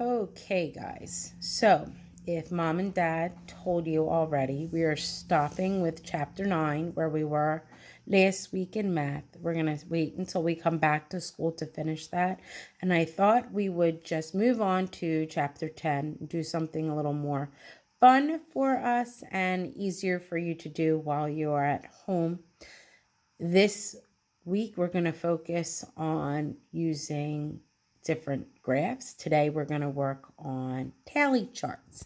Okay, guys. So, if mom and dad told you already, we are stopping with chapter 9 where we were last week in math. We're going to wait until we come back to school to finish that. And I thought we would just move on to chapter 10, do something a little more fun for us and easier for you to do while you are at home. This week, we're going to focus on using different graphs. Today, we're going to work on tally charts.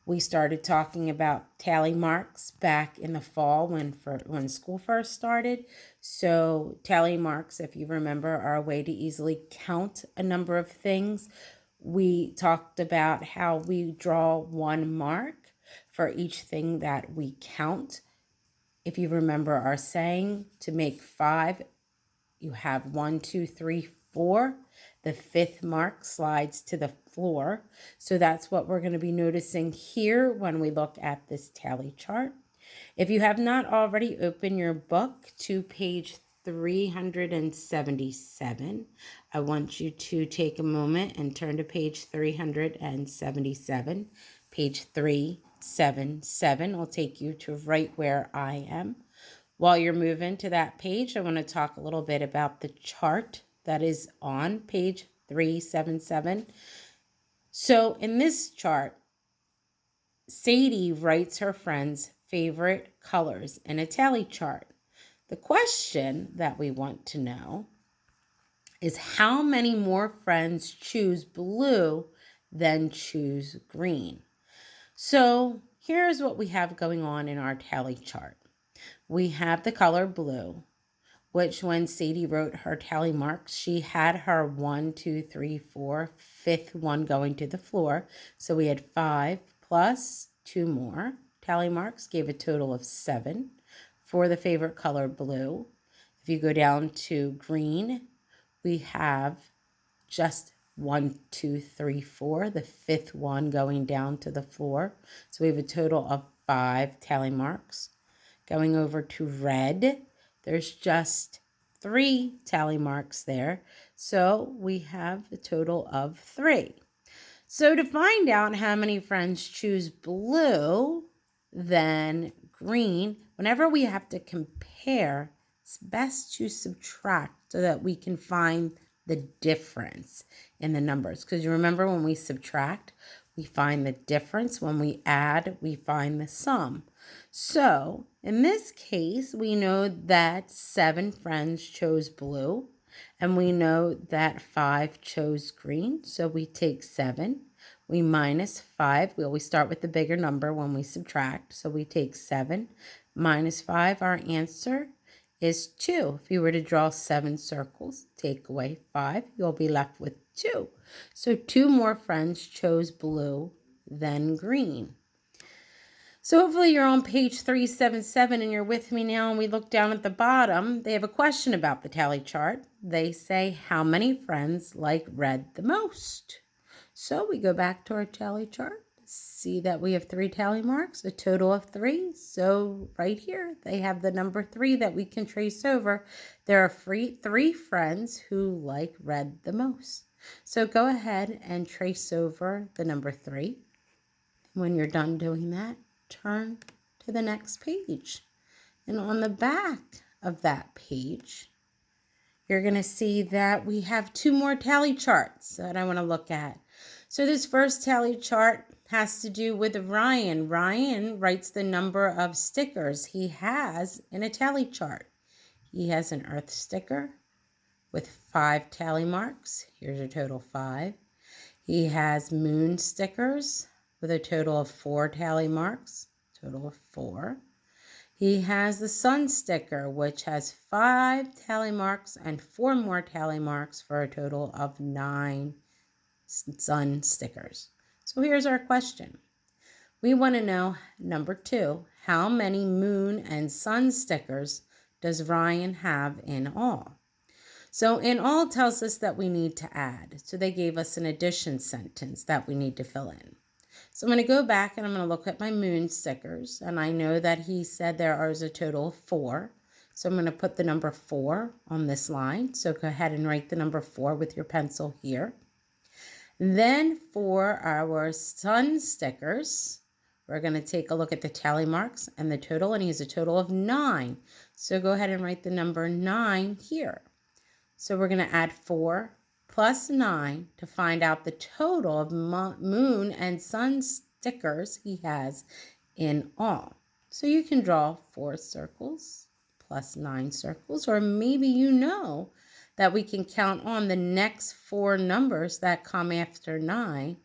We started talking about tally marks back in the fall when school first started. So tally marks, if you remember, are a way to easily count a number of things. We talked about how we draw one mark for each thing that we count. If you remember our saying, to make 5, you have 1, 2, 3, 4. The 5th mark slides to the floor. So that's what we're going to be noticing here when we look at this tally chart. If you have not already opened your book to page 377, I want you to take a moment and turn to page 377. Page 377 will take you to right where I am. While you're moving to that page, I want to talk a little bit about the chart that is on page 377. So in this chart, Sadie writes her friends' favorite colors in a tally chart. The question that we want to know is how many more friends choose blue than choose green? So here's what we have going on in our tally chart. We have the color blue, which when Sadie wrote her tally marks, she had her 1, 2, 3, 4, 5th one going to the floor. So we had 5 plus 2 more tally marks, gave a total of 7 for the favorite color blue. If you go down to green, we have just 1, 2, 3, 4, the 5th one going down to the floor. So we have a total of 5 tally marks. Going over to red, there's just 3 tally marks there. So we have a total of 3. So to find out how many friends choose blue than green, whenever we have to compare, it's best to subtract so that we can find the difference in the numbers. Because you remember when we subtract, we find the difference. When we add, we find the sum. So in this case, we know that 7 friends chose blue. And we know that 5 chose green, so we take 7. We minus 5. We always start with the bigger number when we subtract, so we take 7 minus 5. Our answer is 2. If you were to draw 7 circles, take away 5, you'll be left with 2. So 2 more friends chose blue than green. So hopefully you're on page 377 and you're with me now, and we look down at the bottom. They have a question about the tally chart. They say, how many friends like red the most? So we go back to our tally chart, see that we have 3 tally marks, a total of 3. So right here, they have the number 3 that we can trace over. There are 3 friends who like red the most. So go ahead and trace over the number 3. When you're done doing that, turn to the next page. And on the back of that page, you're going to see that we have 2 more tally charts that I want to look at. So this first tally chart has to do with Ryan. Ryan writes the number of stickers he has in a tally chart. He has an earth sticker with 5 tally marks. Here's a total 5. He has moon stickers with a total of 4 tally marks, total of 4. He has the sun sticker, which has 5 tally marks and 4 more tally marks for a total of 9 sun stickers. So here's our question. We want to know, number 2, how many moon and sun stickers does Ryan have in all? So in all tells us that we need to add. So they gave us an addition sentence that we need to fill in. So I'm going to go back and I'm going to look at my moon stickers. And I know that he said there is a total of 4. So I'm going to put the number 4 on this line. So go ahead and write the number 4 with your pencil here. Then for our sun stickers, we're going to take a look at the tally marks and the total, and he has a total of 9. So go ahead and write the number 9 here. So we're going to add 4 plus 9 to find out the total of moon and sun stickers he has in all. So you can draw 4 circles plus 9 circles, or maybe you know that we can count on the next 4 numbers that come after 9,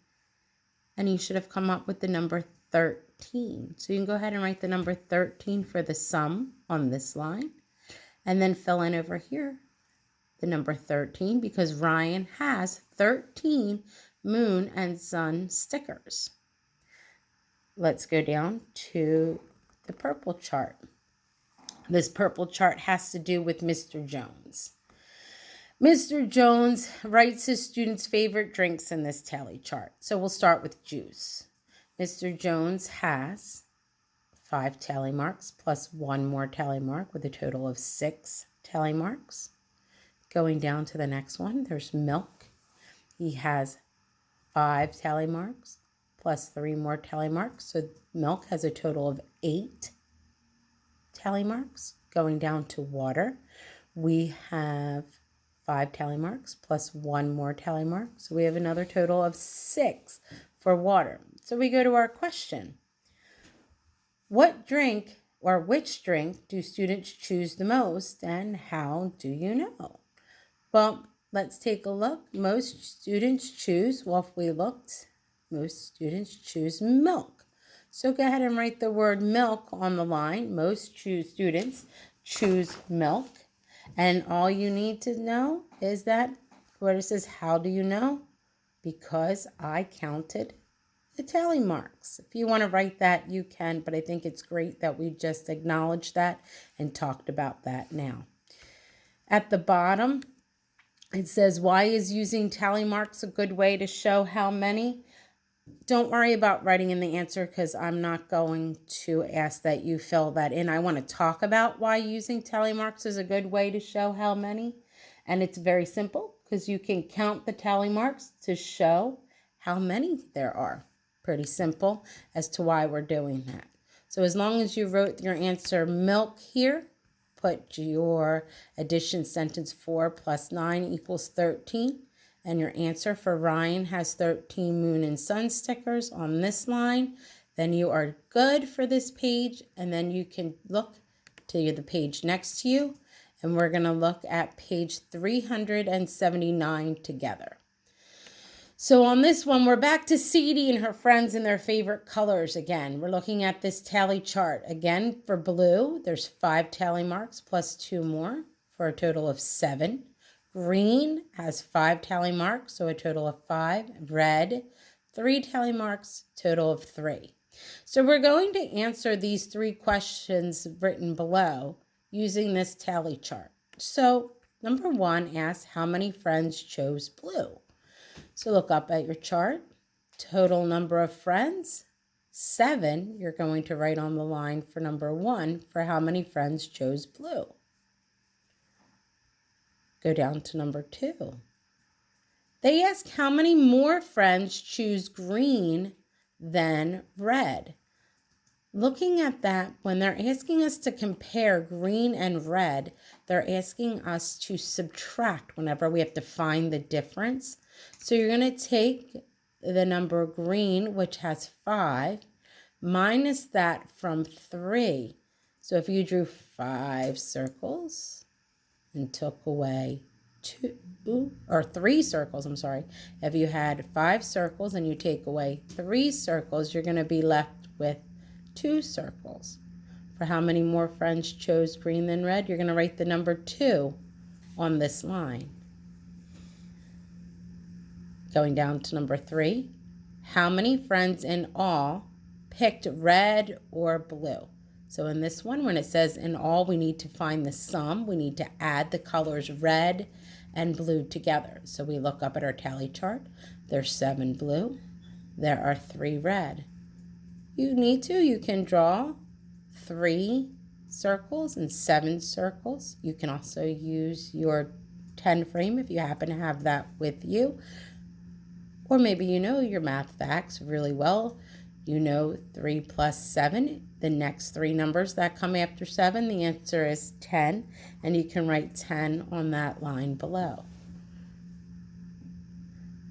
and you should have come up with the number 13. So you can go ahead and write the number 13 for the sum on this line, and then fill in over here the number 13 because Ryan has 13 moon and sun stickers. Let's go down to the purple chart. This purple chart has to do with Mr. Jones. Mr. Jones writes his students' favorite drinks in this tally chart. So we'll start with juice. Mr. Jones has 5 tally marks plus 1 more tally mark with a total of 6 tally marks. Going down to the next one, there's milk. He has 5 tally marks plus 3 more tally marks. So milk has a total of 8 tally marks. Going down to water, we have 5 tally marks plus 1 more tally mark. So we have another total of 6 for water. So we go to our question. What drink or which drink do students choose the most, and how do you know? Well, let's take a look. Most students choose, well, if we looked, most students choose milk. So go ahead and write the word milk on the line. Most students choose milk. And all you need to know is that where it says, how do you know? Because I counted the tally marks. If you want to write that, you can, but I think it's great that we just acknowledged that and talked about that now. At the bottom, it says, why is using tally marks a good way to show how many? Don't worry about writing in the answer because I'm not going to ask that you fill that in. I want to talk about why using tally marks is a good way to show how many. And it's very simple because you can count the tally marks to show how many there are. Pretty simple as to why we're doing that. So as long as you wrote your answer milk here, put your addition sentence 4 plus 9 equals 13. And your answer for Ryan has 13 moon and sun stickers on this line. Then you are good for this page. And then you can look to the page next to you. And we're going to look at page 379 together. So on this one, we're back to Sadie and her friends and their favorite colors again. We're looking at this tally chart. Again, for blue, there's 5 tally marks plus 2 more for a total of 7. Green has 5 tally marks, so a total of 5. Red, 3 tally marks, total of 3. So we're going to answer these 3 questions written below using this tally chart. So number 1 asks, how many friends chose blue? So look up at your chart. Total number of friends, 7. You're going to write on the line for number 1 for how many friends chose blue. Go down to number 2. They ask how many more friends choose green than red. Looking at that, when they're asking us to compare green and red, they're asking us to subtract whenever we have to find the difference. So you're going to take the number green, which has 5, minus that from 3. So if you drew 5 circles and took away 3 circles, if you had 5 circles and you take away 3 circles, you're going to be left with 2 circles. For how many more friends chose green than red, you're going to write the number 2 on this line. Going down to number 3, how many friends in all picked red or blue? So in this one, when it says in all, we need to find the sum. We need to add the colors red and blue together. So we look up at our tally chart. There's 7 blue. There are 3 red. You can draw 3 circles and 7 circles. You can also use your 10 frame if you happen to have that with you. Or maybe you know your math facts really well. You know 3 plus 7, the next three numbers that come after 7, the answer is 10, and you can write 10 on that line below.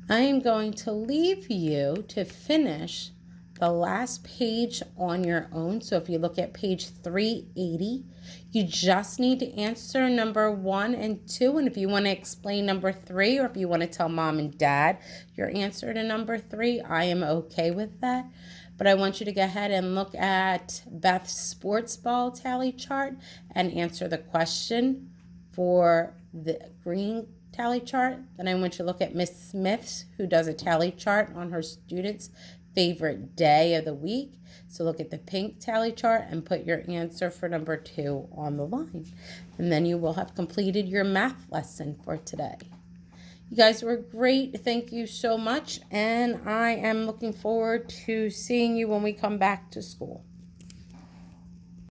I am going to leave you to finish the last page on your own. So if you look at page 380, you just need to answer number 1 and 2. And if you want to explain number 3, or if you want to tell mom and dad your answer to number 3, I am okay with that. But I want you to go ahead and look at Beth's sports ball tally chart and answer the question for the green tally chart. Then I want you to look at Miss Smith's, who does a tally chart on her students' favorite day of the week. So look at the pink tally chart and put your answer for number 2 on the line. And then you will have completed your math lesson for today. You guys were great. Thank you so much. And I am looking forward to seeing you when we come back to school.